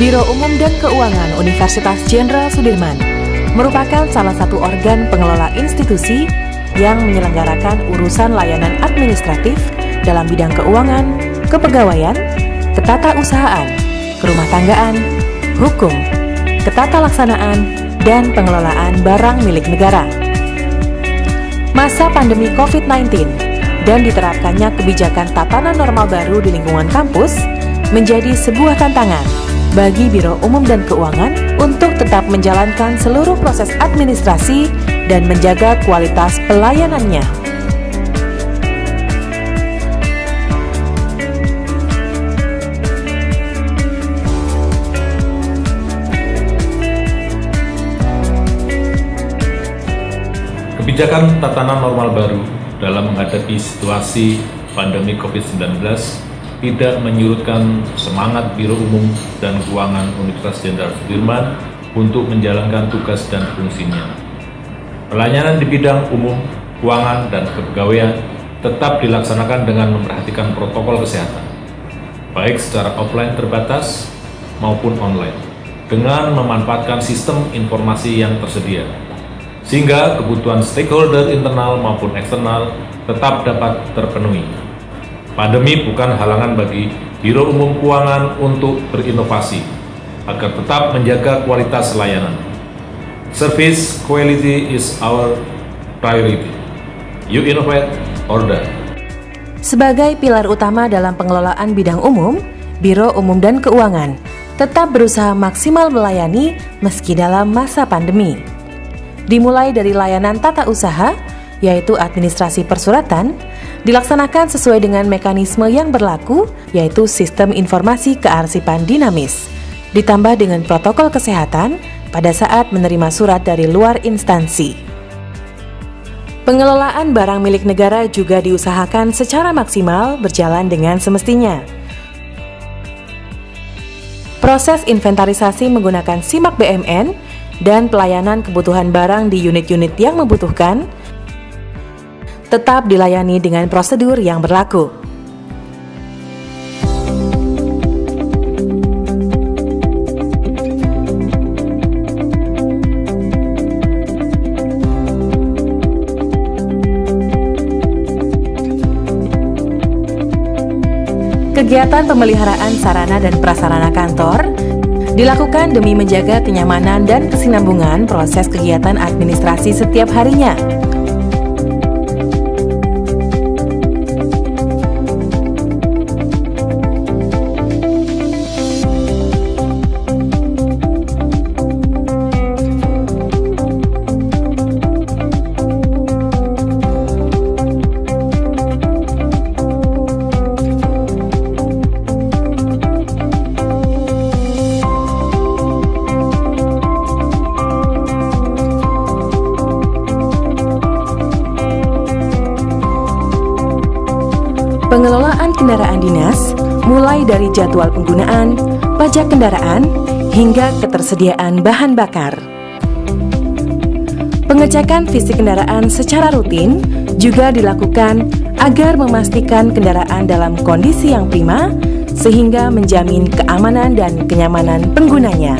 Biro Umum dan Keuangan Universitas Jenderal Sudirman merupakan salah satu organ pengelola institusi yang menyelenggarakan urusan layanan administratif dalam bidang keuangan, kepegawaian, ketatausahaan, kerumah tanggaan, hukum, ketatalaksanaan, dan pengelolaan barang milik negara. Masa pandemi COVID-19 dan diterapkannya kebijakan tatanan normal baru di lingkungan kampus menjadi sebuah tantangan bagi Biro Umum dan Keuangan untuk tetap menjalankan seluruh proses administrasi dan menjaga kualitas pelayanannya. Kebijakan tatanan normal baru dalam menghadapi situasi pandemi COVID-19 tidak menyurutkan semangat Biro Umum dan Keuangan Universitas Jenderal Sudirman untuk menjalankan tugas dan fungsinya. Pelayanan di bidang umum, keuangan, dan kepegawaian tetap dilaksanakan dengan memperhatikan protokol kesehatan, baik secara offline terbatas maupun online, dengan memanfaatkan sistem informasi yang tersedia, sehingga kebutuhan stakeholder internal maupun eksternal tetap dapat terpenuhi. Pandemi bukan halangan bagi Biro Umum Keuangan untuk berinovasi agar tetap menjaga kualitas layanan. Service quality is our priority. You innovate or die. Sebagai pilar utama dalam pengelolaan bidang umum, Biro Umum dan Keuangan tetap berusaha maksimal melayani meski dalam masa pandemi. Dimulai dari layanan tata usaha, yaitu administrasi persuratan, dilaksanakan sesuai dengan mekanisme yang berlaku, yaitu sistem informasi kearsipan dinamis, ditambah dengan protokol kesehatan pada saat menerima surat dari luar instansi. Pengelolaan barang milik negara juga diusahakan secara maksimal berjalan dengan semestinya. Proses inventarisasi menggunakan SIMAK BMN dan pelayanan kebutuhan barang di unit-unit yang membutuhkan tetap dilayani dengan prosedur yang berlaku. Kegiatan pemeliharaan sarana dan prasarana kantor dilakukan demi menjaga kenyamanan dan kesinambungan proses kegiatan administrasi setiap harinya. Pengelolaan kendaraan dinas, mulai dari jadwal penggunaan, pajak kendaraan, hingga ketersediaan bahan bakar. Pengecekan fisik kendaraan secara rutin juga dilakukan agar memastikan kendaraan dalam kondisi yang prima, sehingga menjamin keamanan dan kenyamanan penggunanya.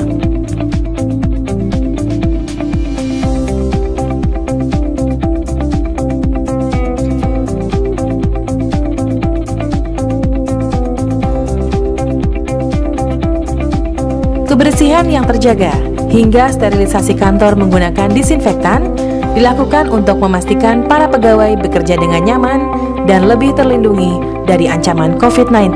Kebersihan yang terjaga hingga sterilisasi kantor menggunakan disinfektan dilakukan untuk memastikan para pegawai bekerja dengan nyaman dan lebih terlindungi dari ancaman COVID-19.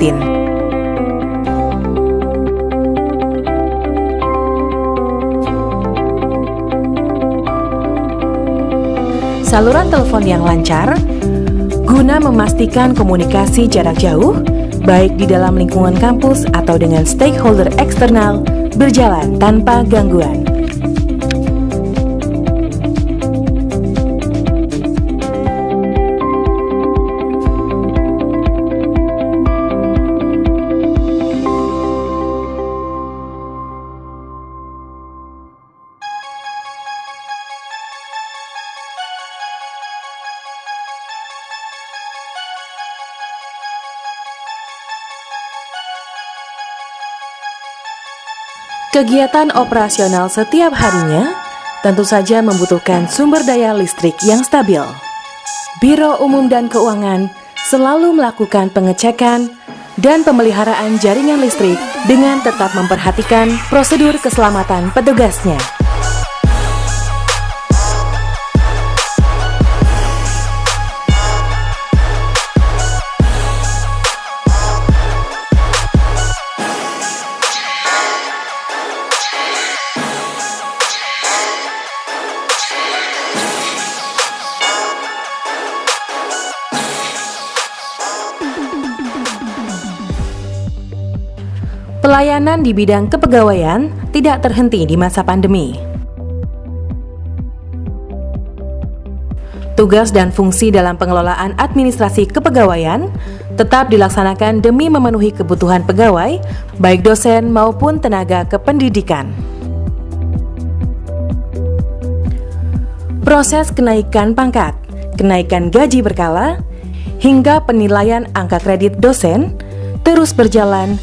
Saluran telepon yang lancar guna memastikan komunikasi jarak jauh, baik di dalam lingkungan kampus atau dengan stakeholder eksternal, berjalan tanpa gangguan. Kegiatan operasional setiap harinya tentu saja membutuhkan sumber daya listrik yang stabil. Biro Umum dan Keuangan selalu melakukan pengecekan dan pemeliharaan jaringan listrik dengan tetap memperhatikan prosedur keselamatan petugasnya. Pelayanan di bidang kepegawaian tidak terhenti di masa pandemi. Tugas dan fungsi dalam pengelolaan administrasi kepegawaian tetap dilaksanakan demi memenuhi kebutuhan pegawai, baik dosen maupun tenaga kependidikan. Proses kenaikan pangkat, kenaikan gaji berkala, hingga penilaian angka kredit dosen terus berjalan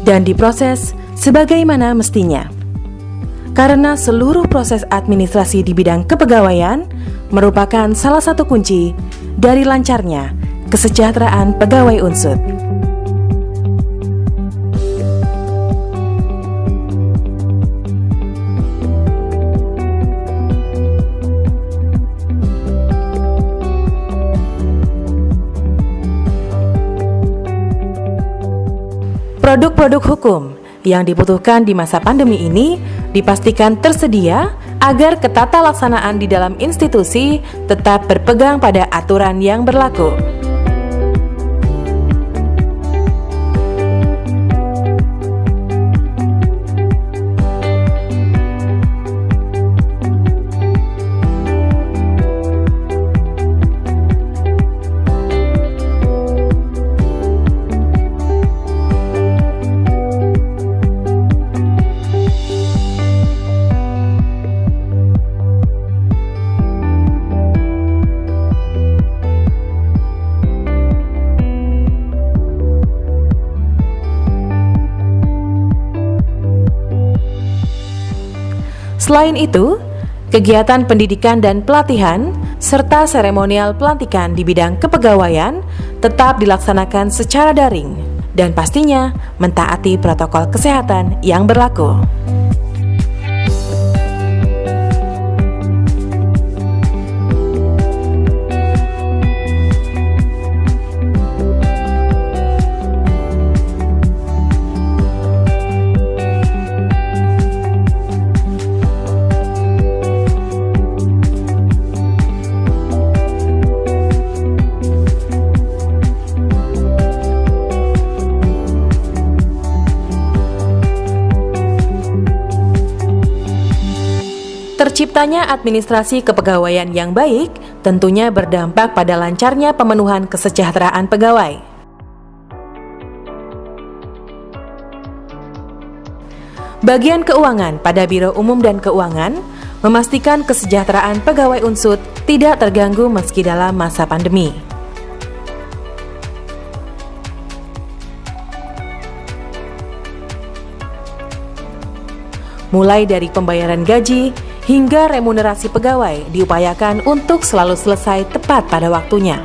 dan diproses sebagaimana mestinya. Karena seluruh proses administrasi di bidang kepegawaian merupakan salah satu kunci dari lancarnya kesejahteraan pegawai unsut. Produk-produk hukum yang dibutuhkan di masa pandemi ini dipastikan tersedia agar ketata laksanaan di dalam institusi tetap berpegang pada aturan yang berlaku. Selain itu, kegiatan pendidikan dan pelatihan serta seremonial pelantikan di bidang kepegawaian tetap dilaksanakan secara daring dan pastinya mentaati protokol kesehatan yang berlaku. Terciptanya administrasi kepegawaian yang baik tentunya berdampak pada lancarnya pemenuhan kesejahteraan pegawai. Bagian keuangan pada Biro Umum dan Keuangan memastikan kesejahteraan pegawai unsut tidak terganggu meski dalam masa pandemi. Mulai dari pembayaran gaji hingga remunerasi pegawai diupayakan untuk selalu selesai tepat pada waktunya.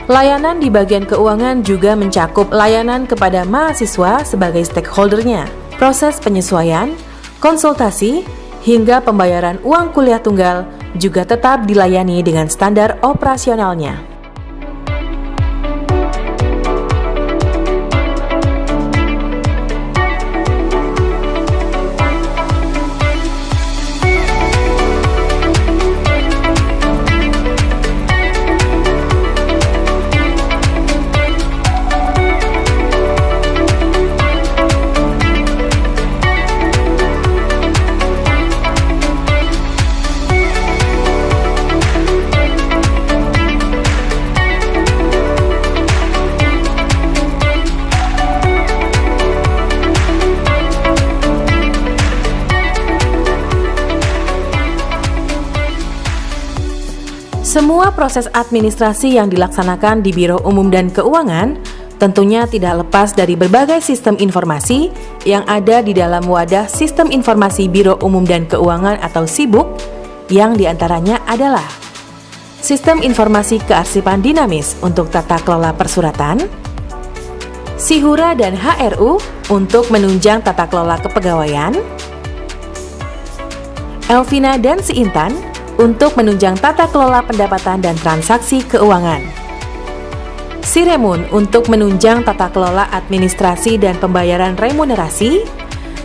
Layanan di bagian keuangan juga mencakup layanan kepada mahasiswa sebagai stakeholder-nya, proses penyesuaian, konsultasi, hingga pembayaran uang kuliah tunggal juga tetap dilayani dengan standar operasionalnya. Semua proses administrasi yang dilaksanakan di Biro Umum dan Keuangan tentunya tidak lepas dari berbagai sistem informasi yang ada di dalam wadah Sistem Informasi Biro Umum dan Keuangan atau SIBUK, yang diantaranya adalah Sistem Informasi Kearsipan Dinamis untuk tata kelola persuratan, SIHURA dan HRU untuk menunjang tata kelola kepegawaian, Elvina dan Si Intan untuk menunjang tata kelola pendapatan dan transaksi keuangan, Siremun untuk menunjang tata kelola administrasi dan pembayaran remunerasi,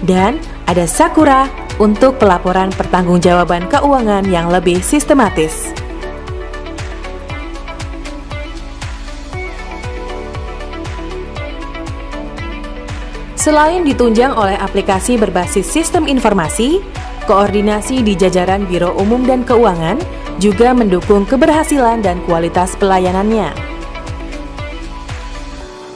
dan ada Sakura untuk pelaporan pertanggungjawaban keuangan yang lebih sistematis. Selain ditunjang oleh aplikasi berbasis sistem informasi, koordinasi di jajaran Biro Umum dan Keuangan juga mendukung keberhasilan dan kualitas pelayanannya.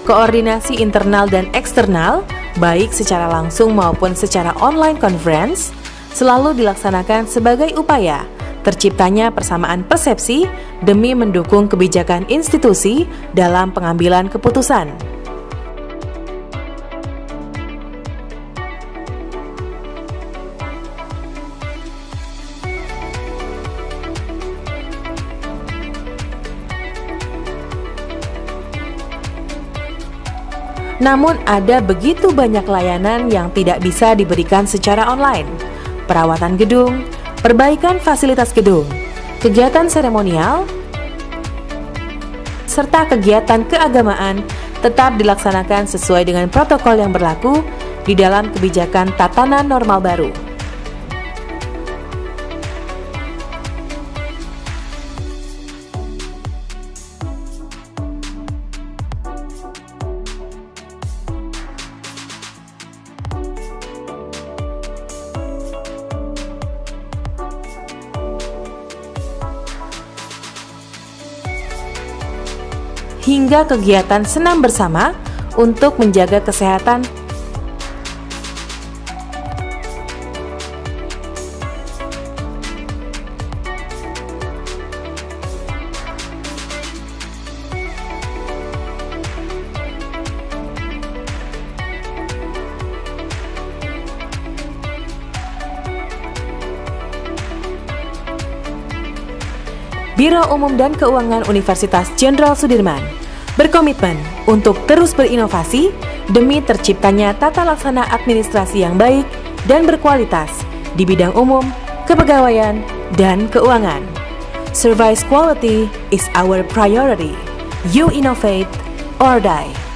Koordinasi internal dan eksternal, baik secara langsung maupun secara online conference, selalu dilaksanakan sebagai upaya terciptanya persamaan persepsi demi mendukung kebijakan institusi dalam pengambilan keputusan. Namun ada begitu banyak layanan yang tidak bisa diberikan secara online. Perawatan gedung, perbaikan fasilitas gedung, kegiatan seremonial, serta kegiatan keagamaan tetap dilaksanakan sesuai dengan protokol yang berlaku di dalam kebijakan tatanan normal baru. Hingga kegiatan senam bersama untuk menjaga kesehatan. Biro Umum dan Keuangan Universitas Jenderal Sudirman berkomitmen untuk terus berinovasi demi terciptanya tata laksana administrasi yang baik dan berkualitas di bidang umum, kepegawaian, dan keuangan. Service quality is our priority. You innovate or die.